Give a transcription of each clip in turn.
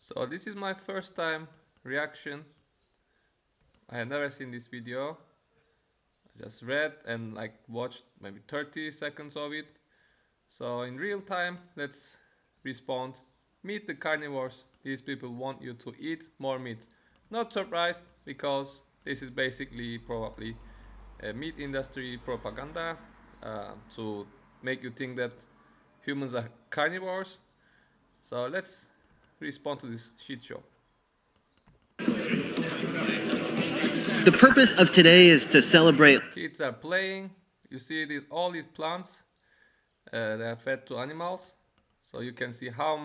So this is my first time reaction. I had never seen this video. I just read and like watched maybe 30 seconds of it. So in real time, let's respond. Meet the carnivores. These people want you to eat more meat. Not surprised, because this is basically probably a meat industry propaganda to make you think that humans are carnivores. So let's respond to this shit show. The purpose of today is to celebrate. Kids are playing. You see all these plants. They are fed to animals, so you can see how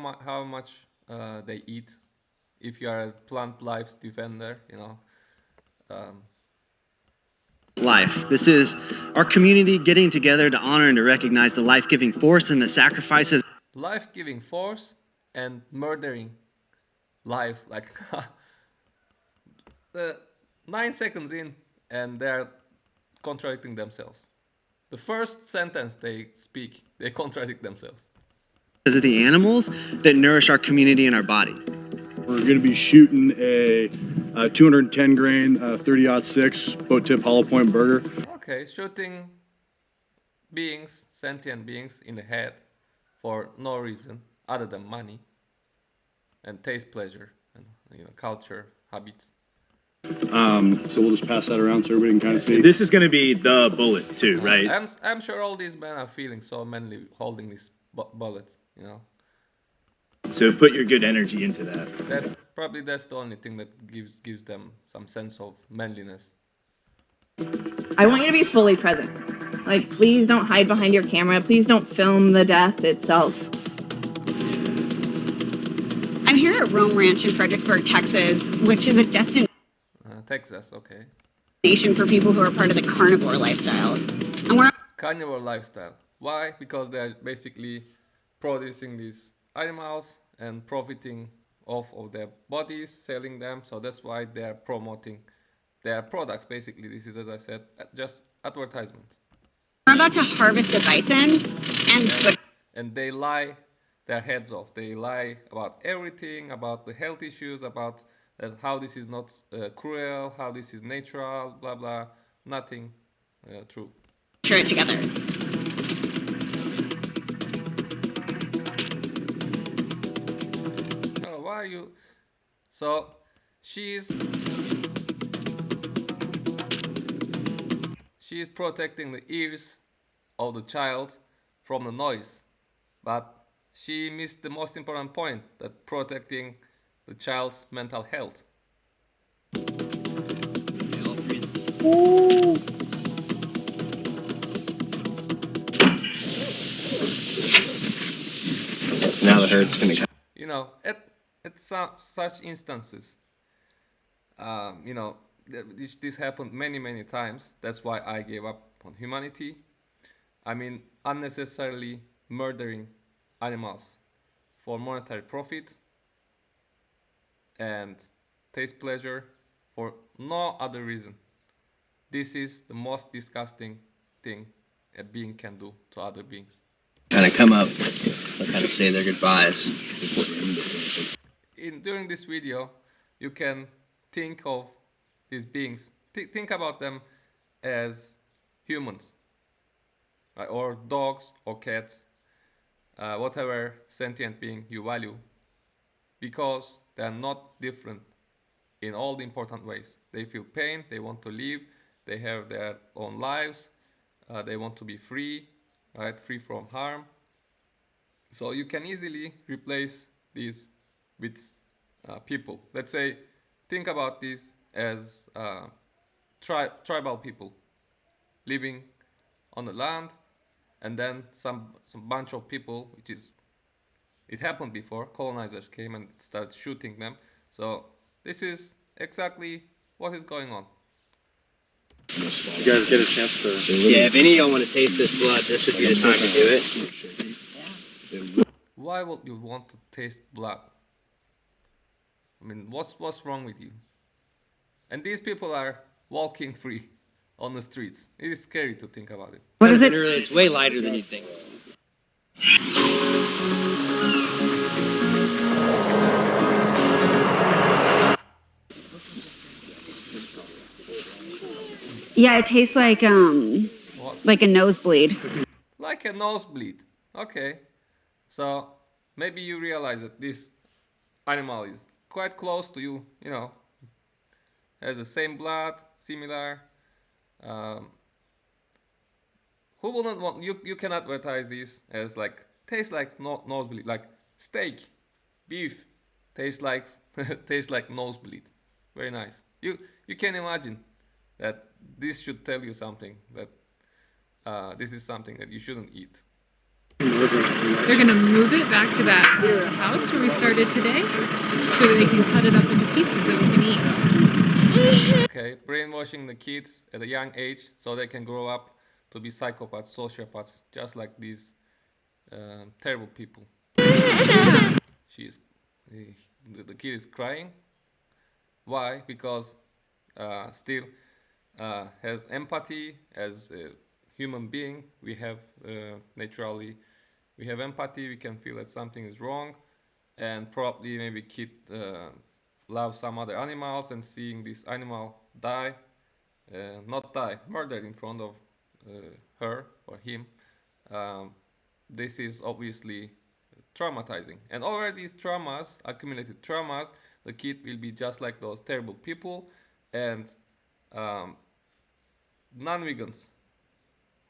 much they eat. If you are a plant life defender, you know. Life. This is our community getting together to honor and to recognize the life-giving force and the sacrifices. Life-giving force and murdering life, like 9 seconds in, and they're contradicting themselves. The first sentence they speak, they contradict themselves. Because of the animals that nourish our community and our body. We're going to be shooting a 210 grain 30-06 boat tip hollow point burger. Okay, shooting beings, sentient beings in the head for no reason other than money and taste pleasure and culture, habits. So we'll just pass that around so everybody can kind of see. This is going to be the bullet too, right? I'm sure all these men are feeling so manly holding this bullet, you know. So put your good energy into that. That's the only thing that gives them some sense of manliness. I want you to be fully present. Like, please don't hide behind your camera. Please don't film the death itself. I'm here at Rome Ranch in Fredericksburg, Texas, which is a destination Texas, okay. for people who are part of the carnivore lifestyle. And we're Carnivore lifestyle. Why? Because they're basically producing these animals and profiting off of their bodies, selling them. So that's why they're promoting their products. Basically, this is, as I said, just advertisement. we're about to harvest a bison, And they lie their heads off. They lie about everything, about the health issues, about how this is not cruel, how this is natural, blah blah. Nothing true. share it together. Oh, why are you? So she's protecting the ears of the child from the noise, but she missed the most important point, that protecting the child's mental health. So now the herd's going to come. You know, at such instances, you know, this happened many times. That's why I gave up on humanity. I mean, unnecessarily murdering animals for monetary profit and taste pleasure for no other reason. This is the most disgusting thing a being can do to other beings. Kind of come up and kind of say their goodbyes. During this video, you can think of these beings, think about them as humans, right? Or dogs or cats, whatever sentient being you value, because they are not different in all the important ways. They feel pain, they want to live, they have their own lives, they want to be free, right? Free from harm. So you can easily replace these with people. Let's say, think about this as tribal people living on the land, and then some bunch of people, it happened before, colonizers came and started shooting them. So this is exactly what is going on. You guys get a chance to. Yeah, if any of y'all want to taste this blood, this would be the time to do it. Why would you want to taste blood? I mean, what's wrong with you? And these people are walking free on the streets. It is scary to think about it. What is it? It's way lighter than you think. Yeah, it tastes What? like a nosebleed. Like a nosebleed. Okay. So maybe you realize that this animal is quite close to you, has the same blood, similar. Um, who will not want you can advertise this as like tastes like nosebleed, like steak, beef, tastes like tastes like nosebleed. Very nice. You can imagine that this should tell you something that this is something that you shouldn't eat. They're gonna move it back to that house where we started today, so that they can cut it up into pieces that we can eat. Okay, brainwashing the kids at a young age so they can grow up to be psychopaths, sociopaths, just like these terrible people. She's the kid is crying. Why? Because still has empathy as a human being. We have naturally we have empathy. We can feel that something is wrong, and probably maybe kid love some other animals and seeing this animal die, not die, murdered in front of her or him. Um, this is obviously traumatizing. And over these traumas, accumulated traumas, the kid will be just like those terrible people. And um, non-vegans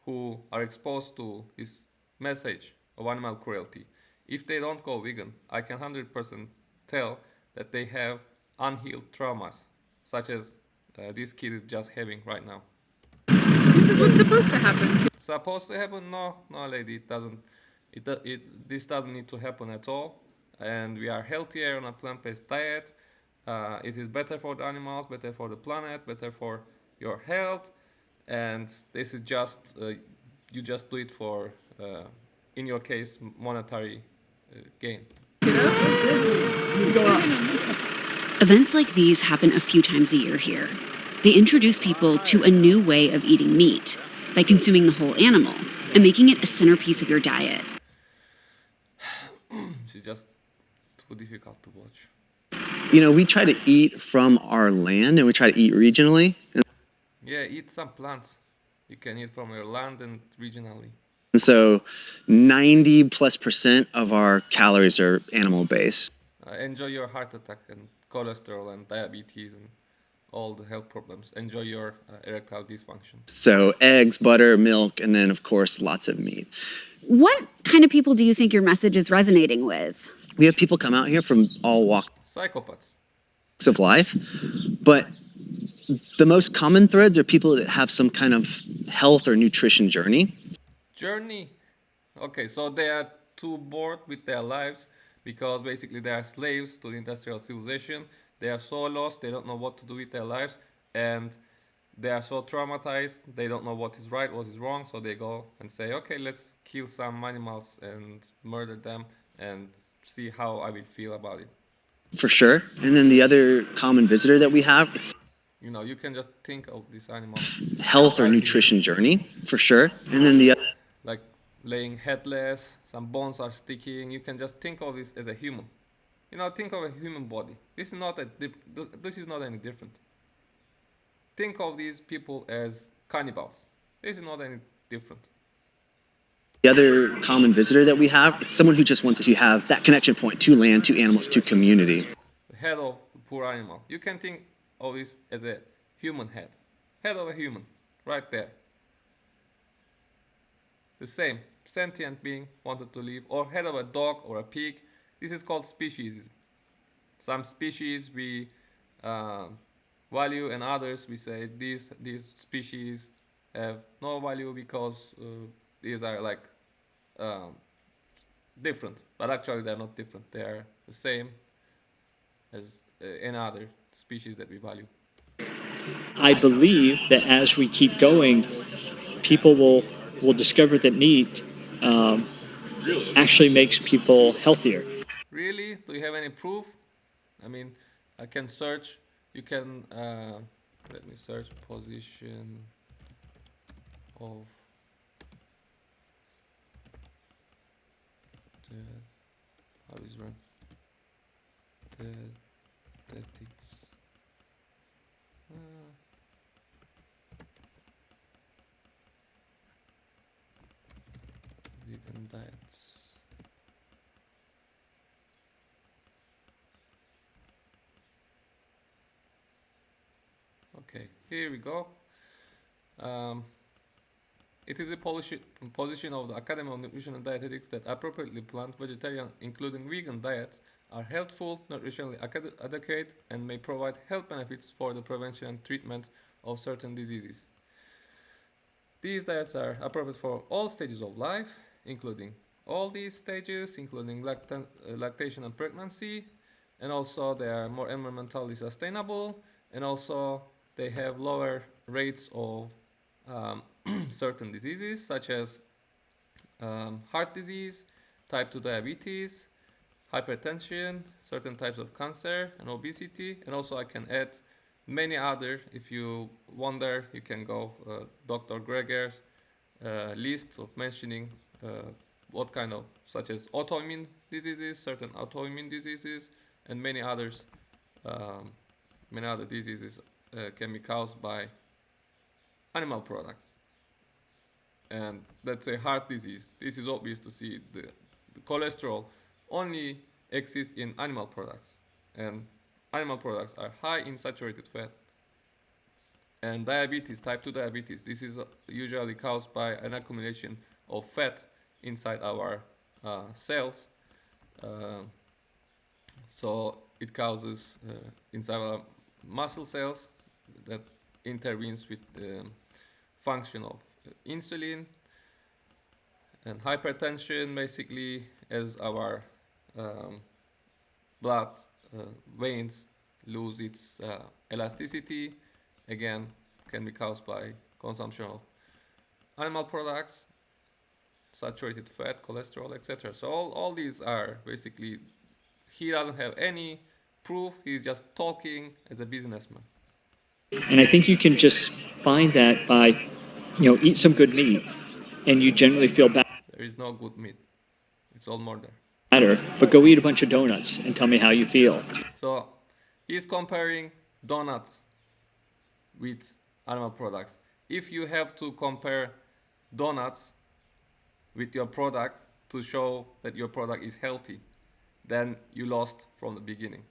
who are exposed to his message of animal cruelty, if they don't go vegan, I can 100% tell that they have unhealed traumas, such as this kid is just having right now. This is what's supposed to happen. Supposed to happen? No, no, lady, it doesn't. This doesn't need to happen at all. And we are healthier on a plant-based diet. It is better for the animals, better for the planet, better for your health. And this is just you just do it for, in your case, monetary gain. Events like these happen a few times a year here. They introduce people to a new way of eating meat by consuming the whole animal and making it a centerpiece of your diet. She's just too difficult to watch. We try to eat from our land and we try to eat regionally. Yeah, eat some plants. You can eat from your land and regionally. And so 90+% of our calories are animal based. Enjoy your heart attack and cholesterol and diabetes and all the health problems. Enjoy your erectile dysfunction. So eggs, butter, milk, and then of course lots of meat. What kind of people do you think your message is resonating with? We have people come out here from all walks Psychopaths. of life, but the most common threads are people that have some kind of health or nutrition journey. Journey. Okay, so they are too bored with their lives because basically they are slaves to the industrial civilization. They are so lost, they don't know what to do with their lives, and they are so traumatized, they don't know what is right, what is wrong, so they go and say, okay, let's kill some animals and murder them and see how I will feel about it. For sure. And then the other common visitor that we have, it's You can just think of this animal health or nutrition journey, for sure. And then the like laying headless, some bones are sticking. You can just think of this as a human. Think of a human body. This is not any different. Think of these people as cannibals. This is not any different. The other common visitor that we have, it's someone who just wants to have that connection point to land, to animals, to community. The head of the poor animal. You can think of this as a human head. Head of a human, right there. The same, sentient being wanted to live, or head of a dog or a pig. This is called speciesism. Some species we value, and others we say these species have no value because these are like um, different, but actually they're not different. They are the same as any other species that we value. I believe that as we keep going, people will discover that meat actually makes people healthier. Really? Do you have any proof? I mean, I can search. You can let me search position of the how is run the statics. diets. Okay, here we go. Um, it is a position of the Academy of Nutrition and Dietetics that appropriately plant, vegetarian, including vegan diets are healthful, nutritionally adequate, and may provide health benefits for the prevention and treatment of certain diseases. These diets are appropriate for all stages of life, including all these stages, including lactation and pregnancy, and also they are more environmentally sustainable, and also they have lower rates of certain diseases such as heart disease, type 2 diabetes, hypertension, certain types of cancer, and obesity. And also I can add many other. If you wonder, you can go Dr. Greger's list of mentioning what kind of, such as autoimmune diseases, certain autoimmune diseases, and many others. Many other diseases can be caused by animal products. And let's say heart disease. This is obvious to see. The cholesterol only exists in animal products, and animal products are high in saturated fat. And diabetes, type 2 diabetes, this is usually caused by an accumulation of fat inside our cells. Uh, so it causes inside our muscle cells that intervenes with the function of insulin. And hypertension, basically, as our um, blood uh, veins lose its elasticity, again, can be caused by consumption of animal products, saturated fat, cholesterol, etc. So all these are basically, he doesn't have any proof, he's just talking as a businessman. And I think you can just find that by, eat some good meat, and you generally feel better. There is no good meat. It's all murder. But go eat a bunch of donuts and tell me how you feel. So he's comparing donuts with animal products. If you have to compare donuts with your product to show that your product is healthy, then you lost from the beginning.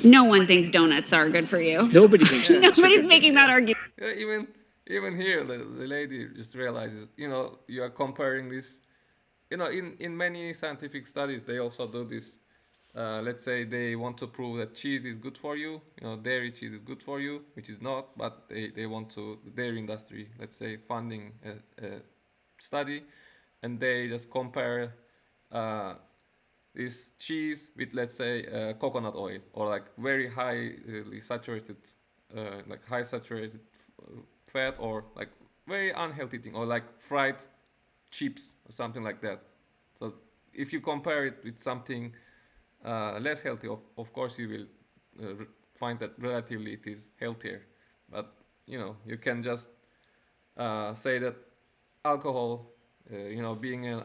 No one thinks donuts are good for you. Nobody thinks Nobody's making that argument. Yeah, even here, the lady just realizes, you are comparing this. In many scientific studies, they also do this. Let's say they want to prove that cheese is good for you. Dairy cheese is good for you, which is not, but they want to, the dairy industry, let's say, funding a study, and they just compare this cheese with, let's say, coconut oil, or like very highly saturated, like high saturated fat, or like very unhealthy thing, or like fried chips or something like that. So if you compare it with something less healthy, of course you will find that relatively it is healthier. But you can just say that alcohol, being an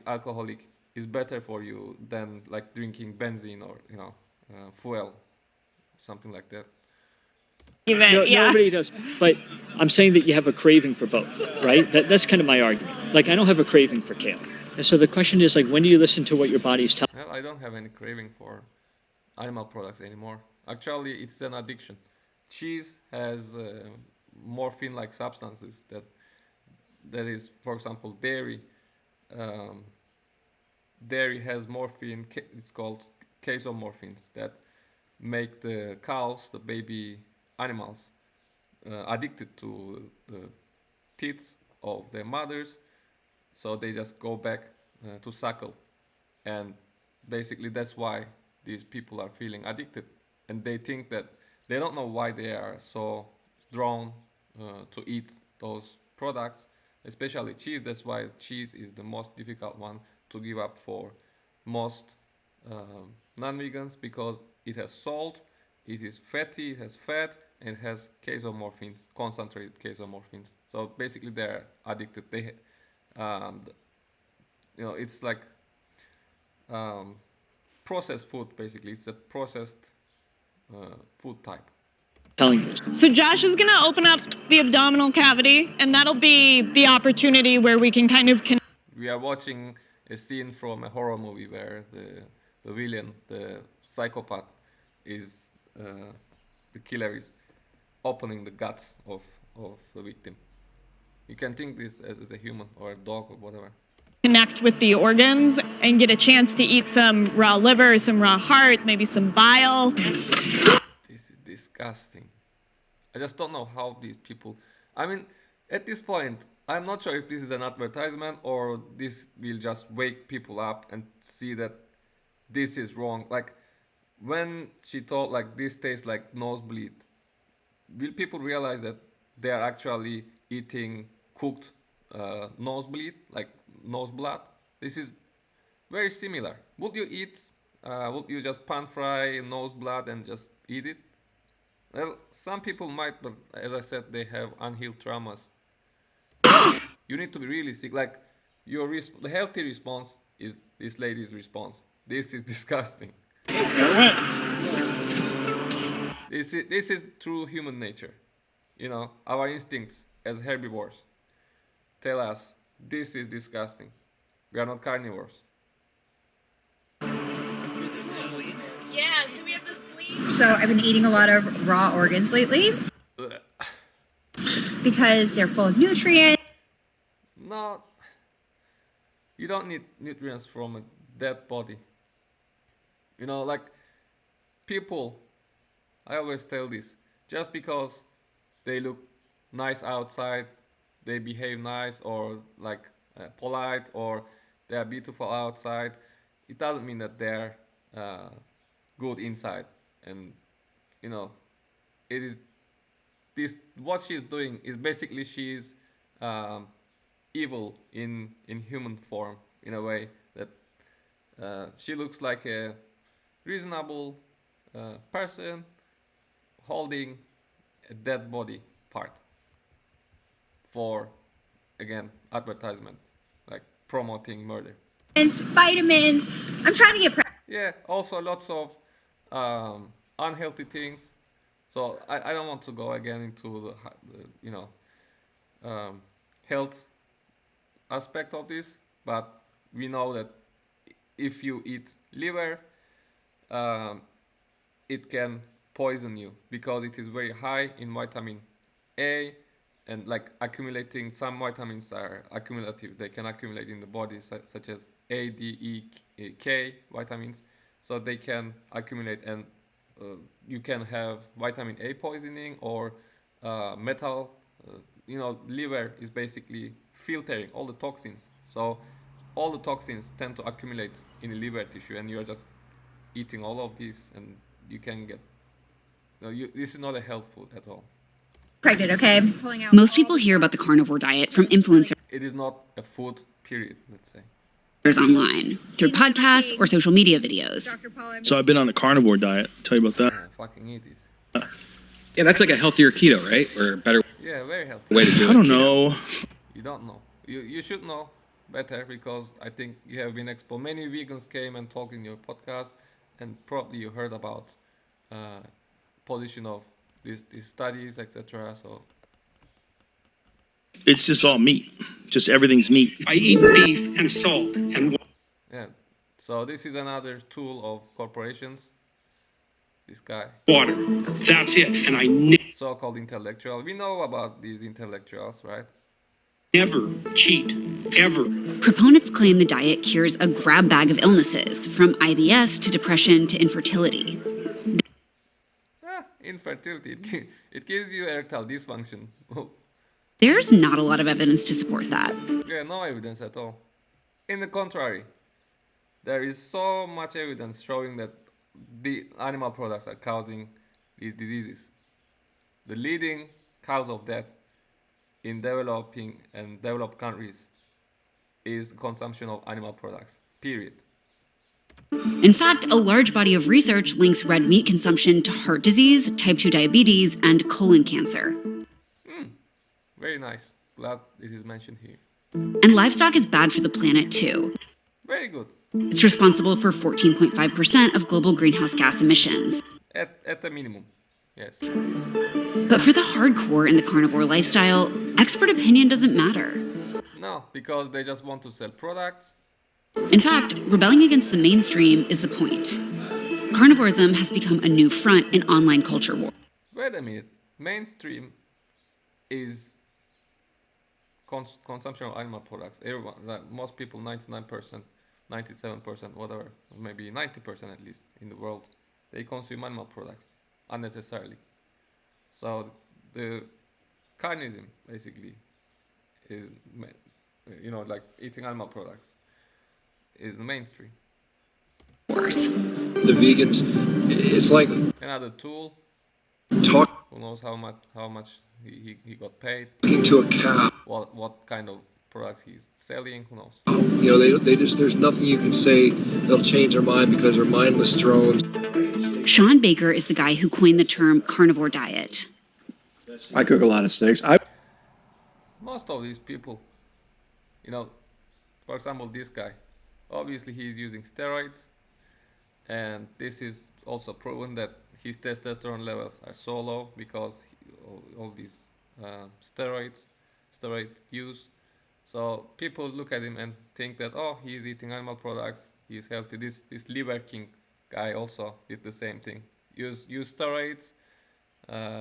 alcoholic is better for you than like drinking benzene or fuel, something like that. Nobody does. But I'm saying that you have a craving for both, right? That's kind of my argument. Like, I don't have a craving for kale. And so the question is, like, when do you listen to what your body's telling? Well, I don't have any craving for animal products anymore. Actually, it's an addiction. Cheese has morphine-like substances that is, for example, dairy. Um, Dairy has morphine. It's called casomorphins that make the cows, the baby animals, addicted to the teats of their mothers, so they just go back to suckle. And basically that's why these people are feeling addicted, and they think that they don't know why they are so drawn to eat those products, especially cheese. That's why cheese is the most difficult one to give up for most non-vegans, because it has salt, it is fatty, it has fat, and it has casomorphins, concentrated casomorphins. So basically they're addicted. Um, it's like um, processed food. Basically, it's a processed food type. Telling you. So Josh is going to open up the abdominal cavity, and that'll be the opportunity where we can kind of we are watching a scene from a horror movie where the villain, the psychopath, is the killer is opening the guts of the victim. You can think this as a human or a dog or whatever. Connect with the organs and get a chance to eat some raw liver, some raw heart, maybe some bile. This is disgusting. I just don't know how these people. I mean, at this point, I'm not sure if this is an advertisement or this will just wake people up and see that this is wrong. Like when she thought like this tastes like nosebleed, will people realize that they are actually eating cooked nosebleed, like nose blood? This is very similar. Would you eat? Would you just pan fry nose blood and just eat it? Well, some people might, but as I said, they have unhealed traumas. You need to be really sick. Like the healthy response is this lady's response. This is disgusting. This is true human nature. You know, our instincts as herbivores tell us this is disgusting. We are not carnivores. Yeah, so we have the spleen. So I've been eating a lot of raw organs lately because they're full of nutrients. No, you don't need nutrients from a dead body. You know, like people, I always tell this, just because they look nice outside, they behave nice or like polite, or they are beautiful outside, it doesn't mean that they're good inside. And you know, it is this what she's doing is basically she's evil in human form, in a way that she looks like a reasonable person holding a dead body part for, again, advertisement, like promoting murder. Vitamins. I'm trying to get pregnant. Yeah, also lots of unhealthy things. So I don't want to go again into the health aspect of this, but we know that if you eat liver, it can poison you because it is very high in vitamin A, and like accumulating, some vitamins are accumulative, they can accumulate in the body, such as A, D, E, K vitamins, so they can accumulate, and you can have vitamin A poisoning or metal. Liver is basically filtering all the toxins, so all the toxins tend to accumulate in the liver tissue, and you're just eating all of this, and you can get this is not a health food at all. Pregnant, okay? Pulling out Most people hear about the carnivore diet from influencers It is not a food, period, let's say. online, through podcasts or social media videos. So I've been on a carnivore diet. Tell you about that. Yeah, fucking eat it. Yeah, that's like a healthier keto, right? Or a better Yeah, very healthy. way to do it. I don't know. You don't know. You should know better, because I think you have been exposed. Many vegans came and talked in your podcast, and probably you heard about position of these studies, etc. So It's just all meat. Just everything's meat. I eat beef and salt and yeah. So this is another tool of corporations. This guy, water. That's it. And I so-called intellectual. We know about these intellectuals, right? never cheat, ever. Proponents claim the diet cures a grab bag of illnesses, from IBS to depression to infertility. Infertility. It gives you erectile dysfunction. There's not a lot of evidence to support that. Yeah, no evidence at all. In the contrary, there is so much evidence showing that the animal products are causing these diseases. The leading cause of death in developing and developed countries is the consumption of animal products, period. In fact, a large body of research links red meat consumption to heart disease, type 2 diabetes, and colon cancer. Very nice. Glad it is mentioned here. And livestock is bad for the planet too. Very good. It's responsible for 14.5% of global greenhouse gas emissions. At the minimum, yes. But for the hardcore in the carnivore lifestyle, expert opinion doesn't matter. No, because they just want to sell products. In fact, rebelling against the mainstream is the point. Carnivorism has become a new front in online culture war. Wait a minute. Mainstream is consumption of animal products. Everyone, like most people, 99%, 97%, whatever, maybe 90% at least in the world, they consume animal products unnecessarily. So the carnism basically is, like eating animal products is the mainstream. The vegans, it's like Another tool. talking Who knows how much he got paid? to a cow. What kind of products he's selling? Who knows? They just, there's nothing you can say they'll change their mind because they're mindless drones. Sean Baker is the guy who coined the term carnivore diet. I cook a lot of steaks. Most of these people, for example, this guy, obviously he's using steroids, and this is also proven that his testosterone levels are so low because all these steroid use. So people look at him and think that, oh, he's eating animal products, he's healthy. This Liver King guy also did the same thing. Use steroids,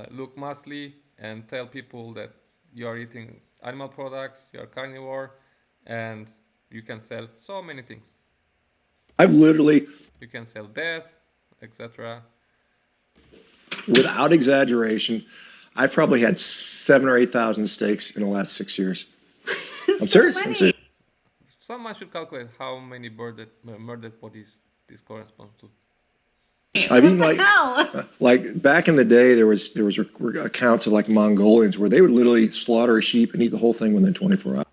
look muscly, and tell people that you are eating animal products, you are carnivore, and you can sell so many things. You can sell death, etc. Without exaggeration, I've probably had 7,000 or 8,000 steaks in the last 6 years. I'm serious. I'm serious. Someone should calculate how many murdered bodies this corresponds to. I mean, like back in the day, there was accounts of like Mongolians where they would literally slaughter a sheep and eat the whole thing within 24 hours.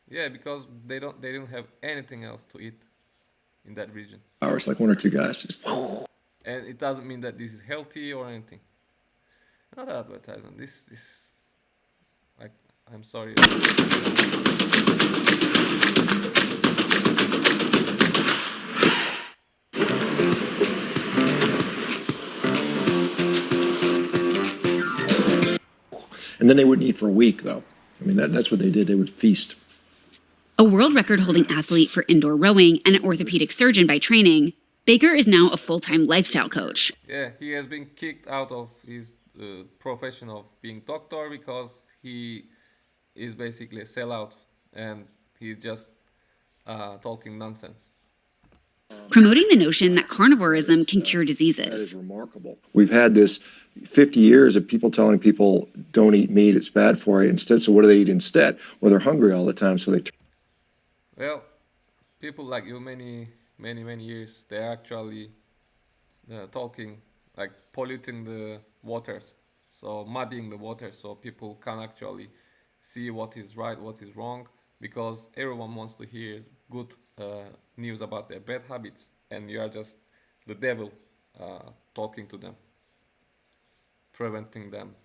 Yeah, because they don't have anything else to eat in that region. Hours, like one or two guys. Just... And it doesn't mean that this is healthy or anything. Not advertisement. This like, I'm sorry. And then they wouldn't eat for a week, though. I mean, that's what they did. They would feast. A world record-holding athlete for indoor rowing and an orthopedic surgeon by training, Baker is now a full-time lifestyle coach. Yeah, he has been kicked out of his profession of being doctor because he is basically a sellout and he's just talking nonsense. Promoting the notion that carnivorism can cure diseases. That is remarkable. We've had this 50 years of people telling people don't eat meat, it's bad for you. Instead, so what do they eat instead? Well, they're hungry all the time, so they... Well, people like you, many years, they're actually talking, like polluting the waters, so muddying the waters, so people can't actually see what is right, what is wrong, because everyone wants to hear good news about their bad habits, and you are just the devil talking to them, preventing them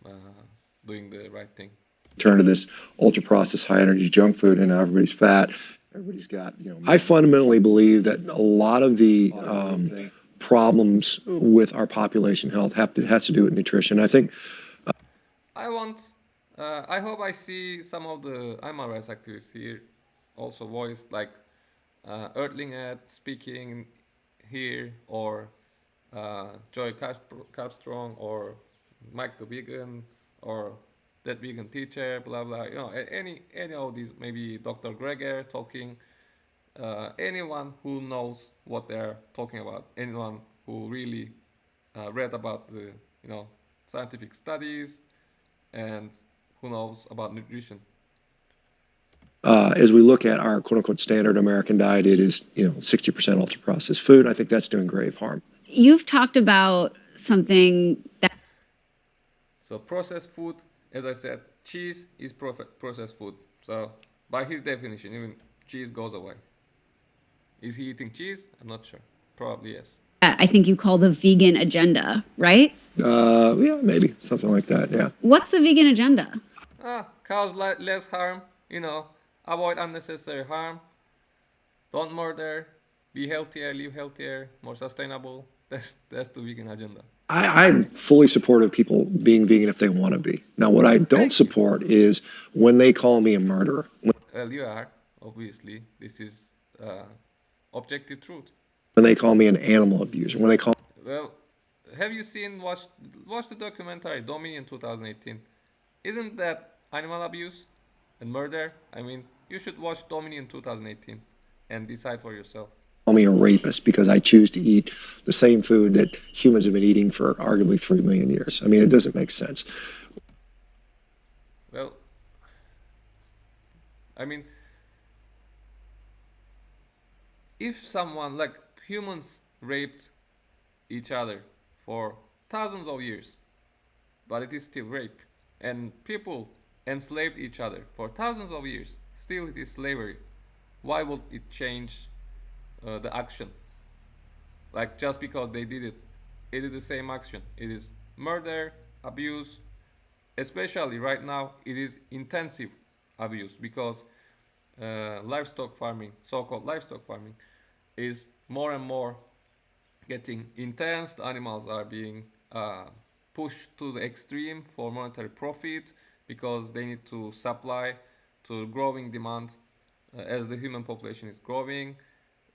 doing the right thing. Turn to this ultra-processed, high-energy junk food, and now everybody's fat. Everybody's got, I fundamentally believe that a lot of the problems with our population health has to do with nutrition. I think. I hope I see some of the animal rights activists here also voiced, like Earthling at speaking here, or Joy Carpstrong, or Mike the Vegan, or that vegan teacher, blah blah. Any of these, maybe Dr. Greger talking. Anyone who knows what they're talking about. Anyone who really read about the scientific studies and who knows about nutrition. As we look at our quote-unquote standard American diet, it is 60% ultra-processed food. I think that's doing grave harm. You've talked about something that... So processed food, as I said, cheese is processed food. So by his definition, even cheese goes away. Is he eating cheese? I'm not sure. Probably yes. I think you call the vegan agenda, right? Yeah, maybe something like that. Yeah. What's the vegan agenda? Cause less harm. Avoid unnecessary harm. Don't murder. Be healthier. Live healthier. More sustainable. That's the vegan agenda. I'm fully supportive of people being vegan if they want to be. Now, what I don't support is when they call me a murderer. Well, you are, obviously. This is objective truth. When they call me an animal abuser, when they call Well, have you seen watch the documentary Dominion 2018? Isn't that animal abuse and murder? I mean, you should watch Dominion 2018 and decide for yourself. me a rapist because I choose to eat the same food that humans have been eating for arguably 3 million years. I mean, it doesn't make sense. Well, I mean, if someone like humans raped each other for thousands of years, but it is still rape, and people enslaved each other for thousands of years, still it is slavery. Why would it change the action? Like just because they did it, it is the same action. It is murder, abuse, especially right now. It is intensive abuse because livestock farming, so-called livestock farming, is more and more getting intense. The animals are being pushed to the extreme for monetary profit because they need to supply to growing demand as the human population is growing,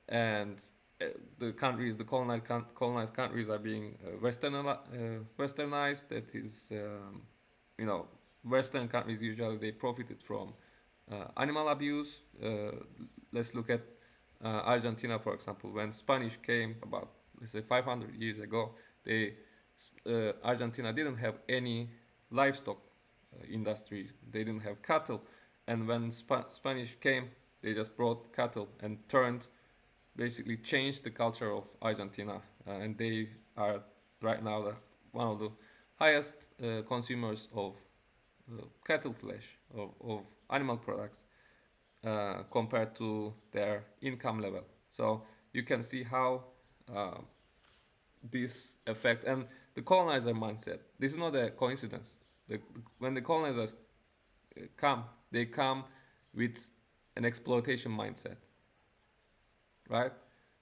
and the countries, the colonized countries are being westernized. That is, you know, Western countries usually they profited from animal abuse. Let's look at Argentina, for example. When Spanish came about, let's say 500 years ago, they Argentina didn't have any livestock industry. They didn't have cattle, and when Spanish came, they just brought cattle and basically changed the culture of Argentina, and they are right now one of the highest consumers of cattle flesh, of animal products, compared to their income level. So you can see how uh, this affects, and the colonizer mindset. This is not a coincidence. When the colonizers come, they come with an exploitation mindset, right?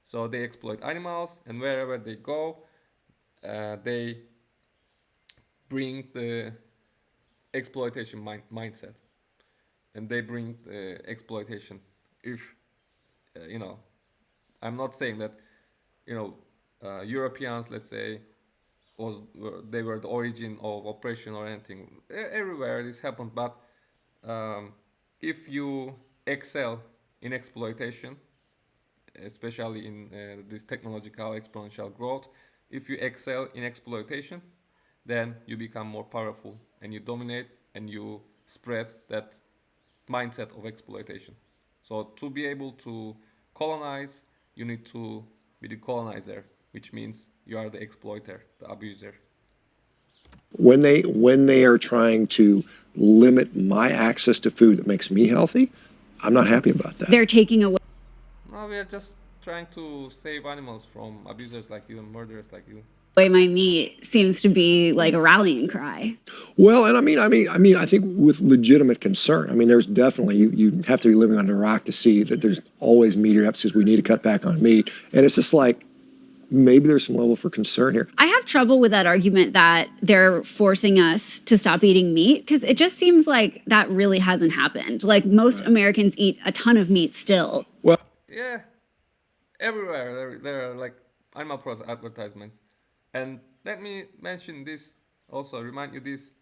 So they exploit animals, and wherever they go, they bring the exploitation mindset, and they bring the exploitation. If you know, I'm not saying that Europeans, let's say, they were the origin of oppression or anything. Everywhere this happened, but um, if you excel in exploitation, especially in this technological exponential growth, if you excel in exploitation, then you become more powerful and you dominate and you spread that mindset of exploitation. So to be able to colonize, you need to be the colonizer, which means you are the exploiter, the abuser. When they are trying to limit my access to food that makes me healthy, I'm not happy about that. They're taking away. No, we are just trying to save animals from abusers like you and murderers like you. My meat seems to be like a rallying cry. Well, and I think with legitimate concern. I mean, there's definitely you have to be living under a rock to see that there's always meat episodes. We need to cut back on meat, and it's just like maybe there's some level for concern here. I have trouble with that argument that they're forcing us to stop eating meat because it just seems like that really hasn't happened. Like most Americans eat a ton of meat still. Well, yeah, everywhere there are like animal products advertisements. And let me mention this also, remind you this: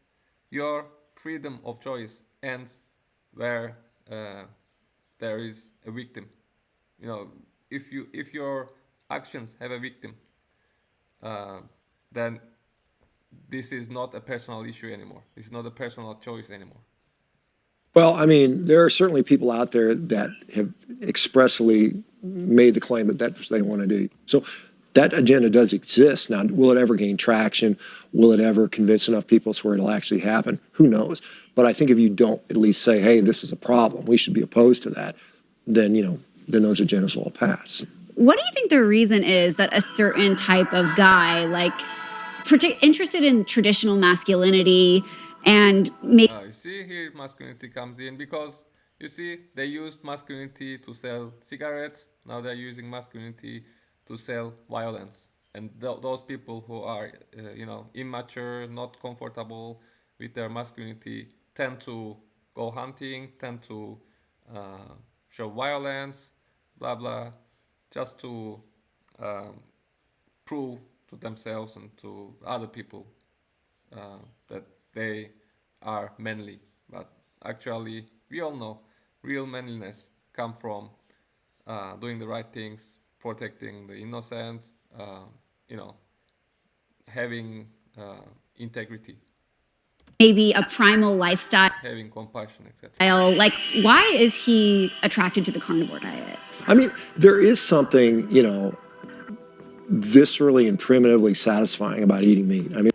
your freedom of choice ends where there is a victim. You know, if your actions have a victim, uh, then this is not a personal issue anymore. This is not a personal choice anymore. Well, I mean, there are certainly people out there that have expressly made the claim that that's what they want to do. So that agenda does exist. Now, will it ever gain traction? Will it ever convince enough people to where it'll actually happen? Who knows? But I think if you don't at least say, hey, this is a problem, we should be opposed to that, then, then those agendas will pass. What do you think the reason is that a certain type of guy, like interested in traditional masculinity and You see, here masculinity comes in because you see they used masculinity to sell cigarettes. Now they're using masculinity to sell violence. And those people who are, immature, not comfortable with their masculinity, tend to go hunting, tend to show violence, blah blah, just to prove to themselves and to other people that they are manly. But actually, we all know real manliness come from doing the right things, protecting the innocent, you know, having integrity, maybe a primal lifestyle. having compassion, etc. Like, why is he attracted to the carnivore diet? I mean, there is something, viscerally and primitively satisfying about eating meat. I mean,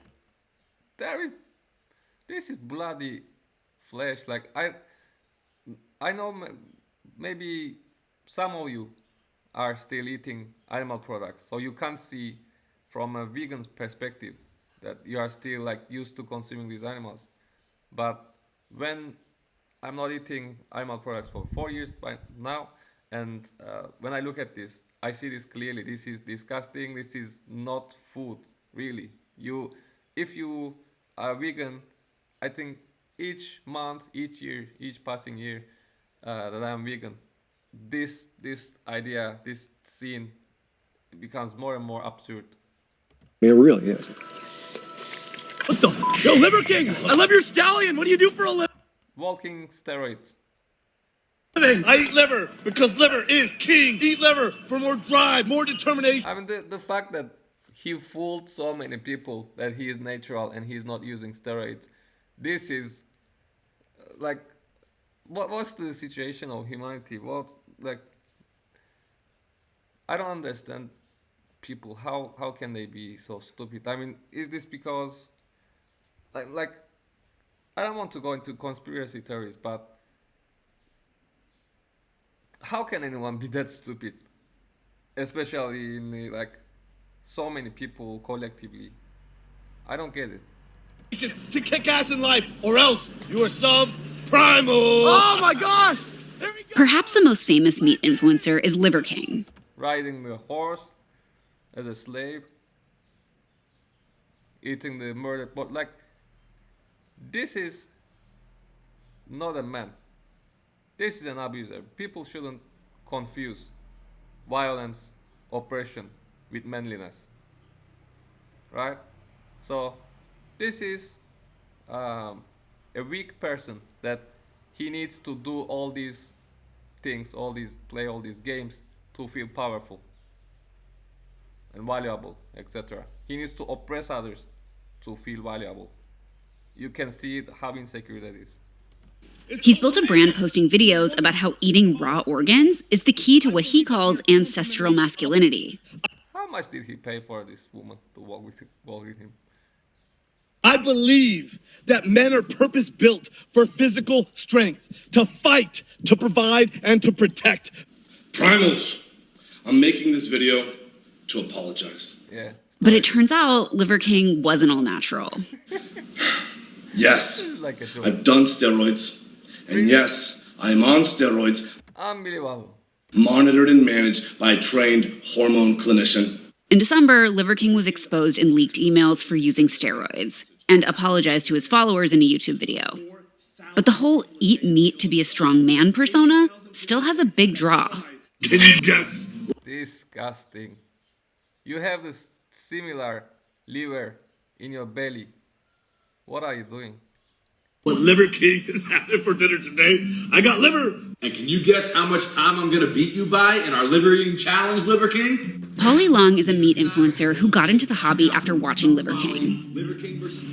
This is bloody flesh. Like I know maybe some of you are still eating animal products, so you can't see from a vegan's perspective that you are still like used to consuming these animals. But when I'm not eating animal products for 4 years by now, and when I look at this, I see this clearly. This is disgusting. This is not food, really. If you are vegan, I think each month, each year, each passing year that I'm vegan, this idea, this scene becomes more and more absurd. it really is. What the f? Yo, Liver King! I love your stallion! What do you do for a living? Walking steroids. I eat liver because liver is king. Eat liver for more drive, more determination. I mean, the fact that he fooled so many people that he is natural and he's not using steroids, this is like, what's the situation of humanity? I don't understand people. How can they be so stupid? I mean, is this because like I don't want to go into conspiracy theories, but how can anyone be that stupid? Especially in like so many people collectively. I don't get it. To kick ass in life, or else you are sub-primal. Oh my gosh! Perhaps the most famous meat influencer is Liver King. Riding the horse as a slave, eating the murdered, but like, this is not a man. This is an abuser. People shouldn't confuse violence, oppression with manliness, right? So this is a weak person that he needs to do all these things, play all these games to feel powerful and valuable, etc. He needs to oppress others to feel valuable. You can see how insecure that is. He's built a brand posting videos about how eating raw organs is the key to what he calls ancestral masculinity. How much did he pay for this woman to walk with him? I believe that men are purpose-built for physical strength, to fight, to provide, and to protect. Primals, I'm making this video to apologize. Yeah. But it turns out Liver King wasn't all natural. Yes, I've done steroids. And yes, I'm on steroids. Unbelievable. Monitored and managed by a trained hormone clinician. In December, Liver King was exposed in leaked emails for using steroids and apologized to his followers in a YouTube video. But the whole eat meat to be a strong man persona still has a big draw. Can you guess? Disgusting. You have this similar liver in your belly. What are you doing? What Liver King is having for dinner today? I got liver. And can you guess how much time I'm gonna beat you by in our liver eating challenge, Liver King? Paulie Long is a meat influencer who got into the hobby after watching Liver King. Liver King versus...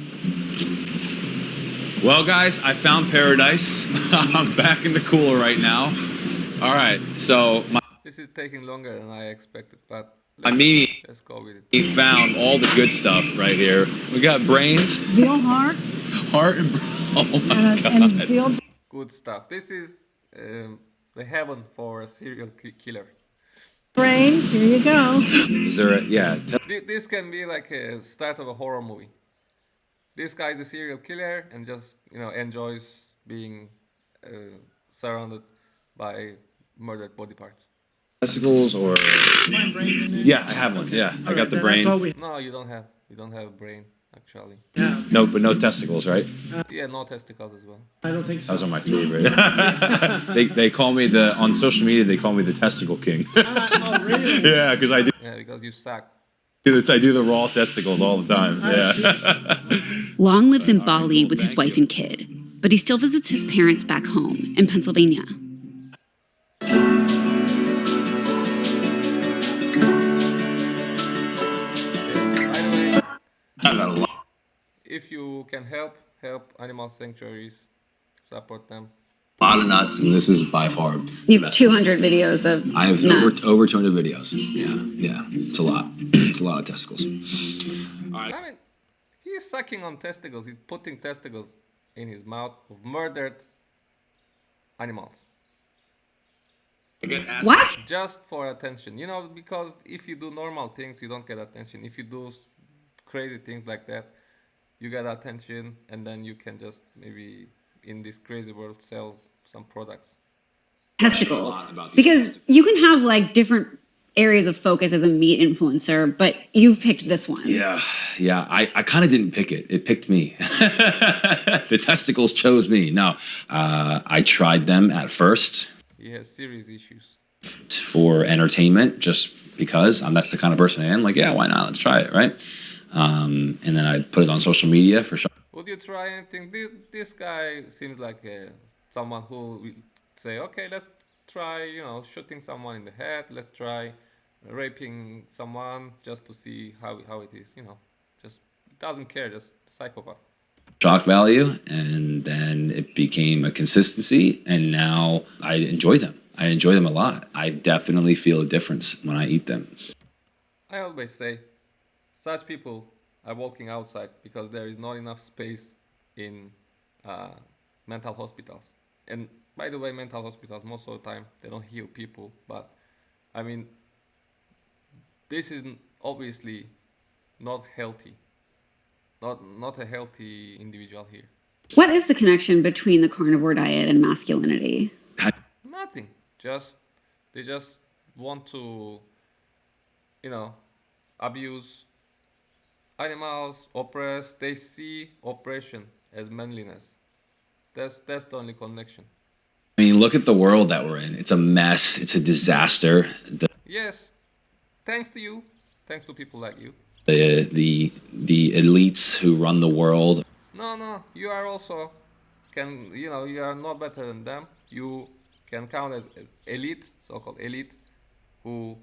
Well, guys, I found paradise. I'm back in the cooler right now. All right, so this is taking longer than I expected, but let's go with it. He found all the good stuff right here. We got brains, Veal heart. heart, and oh my And god. veal. Good stuff. This is the heaven for a serial killer. Brains. Here you go. Is there This can be like a start of a horror movie. This guy is a serial killer and just enjoys being surrounded by murdered body parts. Testicles or yeah, I have one. Yeah, I got the brain. No, you don't have a brain. actually. No, but no testicles, right? Yeah, no testicles as well. I don't think so. Those are my favorite. they call me on social media. They call me the testicle king. Oh, really? Yeah, because I do. Yeah, because you suck. I do the raw testicles all the time. Yeah. Long lives in Bali with his wife and kid, but he still visits his parents back home in Pennsylvania. If you can help animal sanctuaries, support them. A lot of nuts, and this is by far. You have 200 videos of I have nuts. over 200 videos. Yeah, it's a lot. It's a lot of testicles. I mean, he's sucking on testicles. He's putting testicles in his mouth of murdered animals. What? Just for attention, because if you do normal things, you don't get attention. If you do crazy things like that, you get attention, and then you can just maybe in this crazy world sell some products. Testicles. Because you can have like different areas of focus as a meat influencer, but you've picked this one. Yeah. I kind of didn't pick it. It picked me. The testicles chose me. No, I tried them at first. He has serious issues. For entertainment, just because that's the kind of person I am. Like, yeah, why not? Let's try it, right? And then I put it on social media for sure. Would you try anything? This guy seems like someone who will say, okay, let's try, shooting someone in the head. Let's try raping someone just to see how it is. Just doesn't care, just psychopath. Shock value, and then it became a consistency, and now I enjoy them. I enjoy them a lot. I definitely feel a difference when I eat them. I always say, such people are walking outside because there is not enough space in mental hospitals. And by the way, mental hospitals, most of the time, they don't heal people. But, I mean, this is obviously not healthy. Not a healthy individual here. What is the connection between the carnivore diet and masculinity? Nothing. They just want to, abuse animals, oppress. They see oppression as manliness. That's the only connection. I mean, look at the world that we're in. It's a mess. It's a disaster. Yes. Thanks to you. Thanks to people like you. The elites who run the world. No. You are also you are not better than them. You can count as elite, so-called elite, who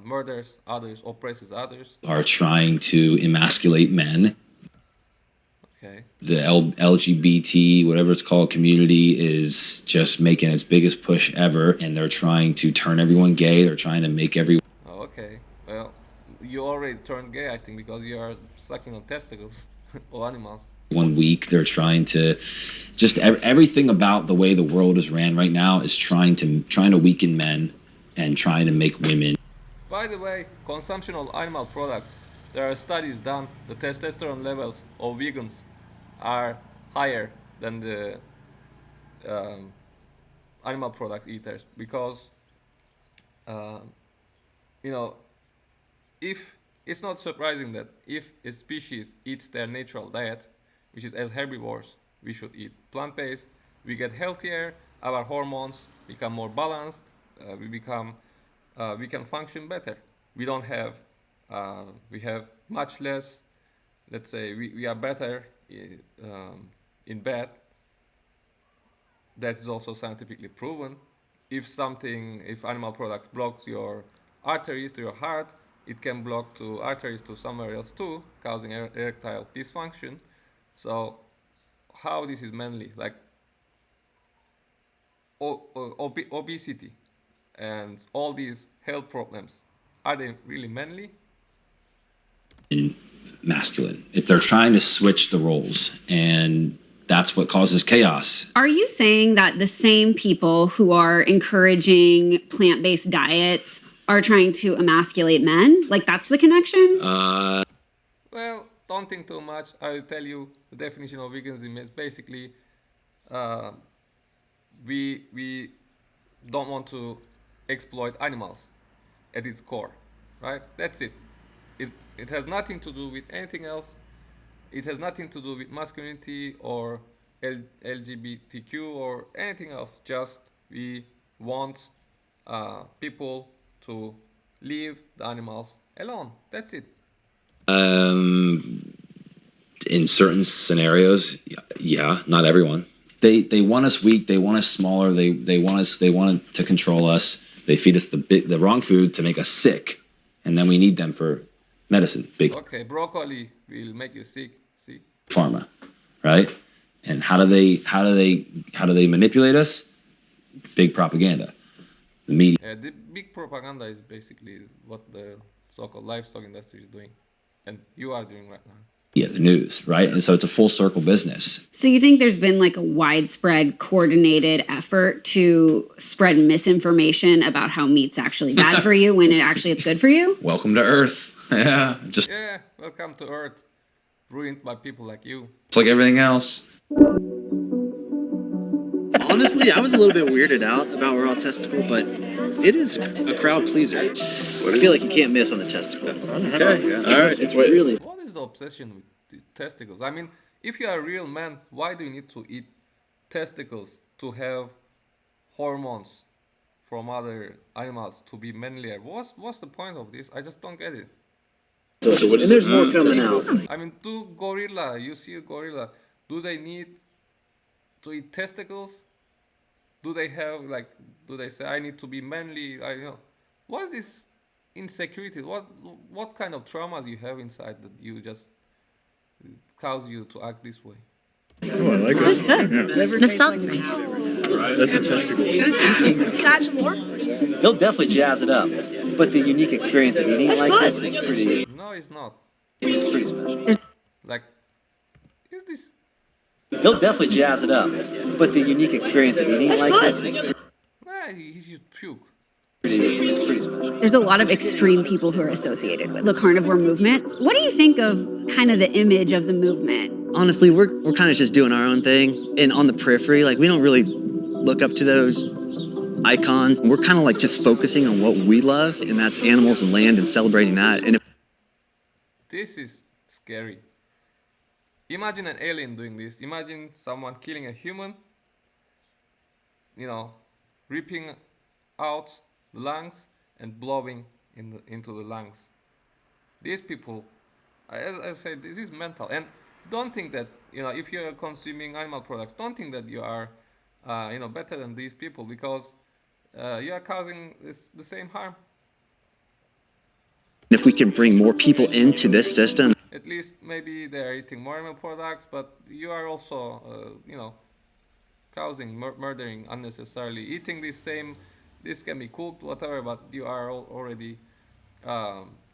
murders others, oppresses others. Are trying to emasculate men. Okay. The LGBT, whatever it's called, community is just making its biggest push ever, and they're trying to turn everyone gay. They're trying to make everyone. Oh, okay. Well, you already turned gay, I think, because you are sucking on testicles or animals. 1 week, they're trying to just everything about the way the world is ran right now is trying to weaken men and trying to make women. By the way, consumption of animal products. There are studies done. The testosterone levels of vegans are higher than the animal products eaters because, if it's not surprising that if a species eats their natural diet, which is as herbivores, we should eat plant-based, we get healthier, our hormones become more balanced, we can function better. We don't have, we have much less, let's say, we are better in bed. That is also scientifically proven. If animal products blocks your arteries to your heart, it can block to arteries to somewhere else too, causing erectile dysfunction. So how this is manly? Like obesity and all these health problems, are they really manly? Masculine. If they're trying to switch the roles, and that's what causes chaos. Are you saying that the same people who are encouraging plant-based diets are trying to emasculate men? Like, that's the connection? Well, don't think too much. I will tell you the definition of veganism is basically we don't want to exploit animals at its core, right? That's it. It has nothing to do with anything else. It has nothing to do with masculinity or LGBTQ or anything else. Just we want people to leave the animals alone. That's it. In certain scenarios, yeah, not everyone. They want us weak. They want us smaller. They want us. They want to control us. They feed us the wrong food to make us sick, and then we need them for medicine. Big Okay, broccoli will make you sick. See. pharma, right? And how do they manipulate us? Big propaganda. The media. The big propaganda is basically what the so-called livestock industry is doing, and you are doing right now. Yeah, the news, right? And so it's a full circle business. So you think there's been like a widespread coordinated effort to spread misinformation about how meat's actually bad for you when it's good for you? Welcome to Earth. Yeah, just Yeah, welcome to Earth, ruined by people like you. it's like everything else. Honestly, I was a little bit weirded out about raw testicle, but it is a crowd pleaser. I feel like you can't miss on the testicle. Okay, all right. It's really. What is the obsession with the testicles? I mean, if you are a real man, why do you need to eat testicles to have hormones from other animals to be manlier? What's the point of this? I just don't get it. So what is there's more coming out. I mean, you see a gorilla, do they need to eat testicles? Do they say I need to be manly? What is this insecurity? What kind of traumas you have inside that you just cause you to act this way? Oh, I like it. Yeah. This sounds nice. That's a testicle. Can I have some more? He'll definitely jazz it up, but the unique experience of eating it like good. this is pretty. No, it's not. It's pretty special. Like, is this? He'll definitely jazz it up, but the unique experience of eating it like good. this is He should puke. pretty special. There's a lot of extreme people who are associated with the carnivore movement. What do you think of kind of the image of the movement? Honestly, we're kind of just doing our own thing, and on the periphery, like we don't really look up to those icons. We're kind of like just focusing on what we love, and that's animals and land and celebrating that. And This is scary. Imagine an alien doing this. Imagine someone killing a human, ripping out the lungs and blowing into the lungs. These people, as I said, this is mental. And don't think that, if you're consuming animal products, don't think that you are, better than these people, because you are causing the same harm. if we can bring more people into this system, At least maybe they're eating more animal products, but you are also, causing murdering unnecessarily. Eating this can be cooked, whatever, but you are already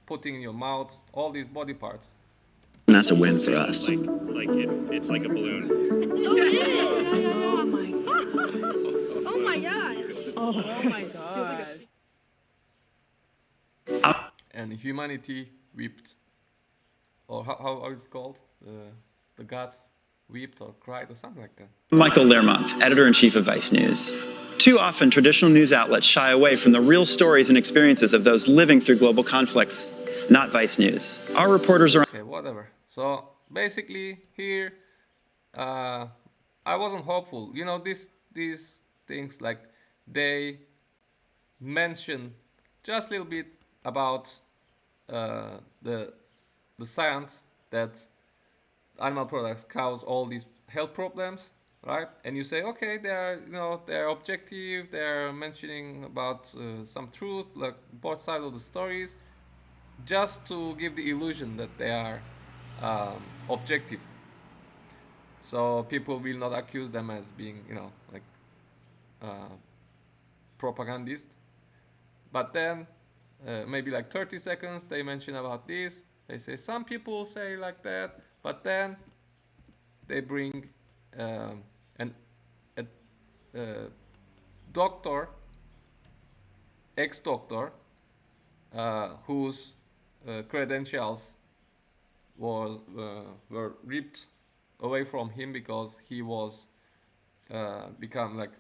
putting in your mouth all these body parts. and that's a win for us. It's like a balloon. Oh, it is. Oh my god. Oh my god. Oh my god. And humanity wept, or how it's called, the gods wept or cried or something like that. Michael Learmonth, editor-in-chief of Vice News. Too often, traditional news outlets shy away from the real stories and experiences of those living through global conflicts, not Vice News. Our reporters are... Okay, whatever. So basically here, I wasn't hopeful. These things, like, they mention just a little bit about the science that animal products cause all these health problems, right? And you say, okay, they're objective, they're mentioning about some truth, like both sides of the stories, just to give the illusion that they are objective. So people will not accuse them as being, propagandist. But then, maybe like 30 seconds, they mention about this. They say some people say like that, but then they bring a doctor, ex-doctor, whose credentials were ripped away from him because he was become like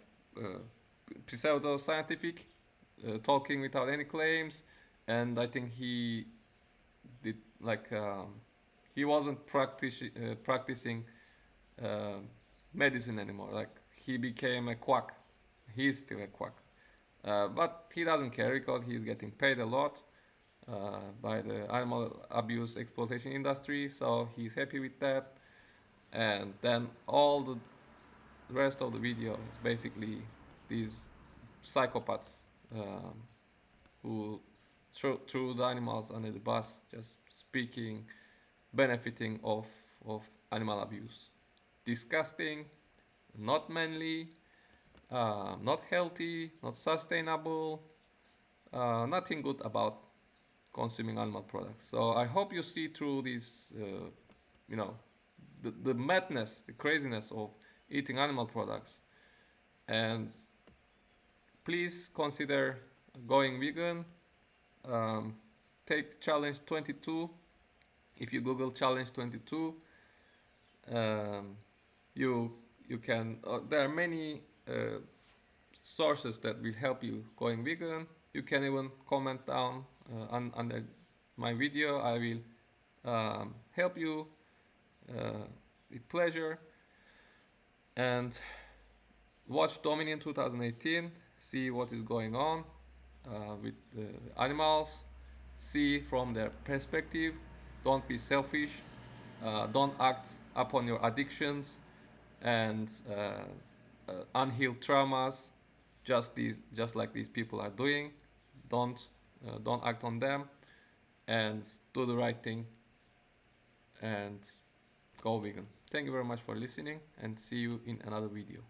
pseudo-scientific, talking without any claims, and I think he did he wasn't practicing medicine anymore. Like he became a quack. He's still a quack, but he doesn't care because he's getting paid a lot by the animal abuse exploitation industry. So he's happy with that. And then all the rest of the video is basically these psychopaths who threw the animals under the bus, just speaking, benefiting of animal abuse. Disgusting, not manly, not healthy, not sustainable, nothing good about consuming animal products. So I hope you see through this, you know, the madness, the craziness of eating animal products, and please consider going vegan. Um, take challenge 22. If you Google challenge 22, um, you you can. There are many sources that will help you going vegan. You can even comment down under my video. I will help you with pleasure. And watch Dominion 2018. See what is going on with the animals. See from their perspective. Don't be selfish. Don't act upon your addictions and unhealed traumas, just like these people are doing. Don't act on them, and do the right thing, and go vegan. Thank you very much for listening, and see you in another video.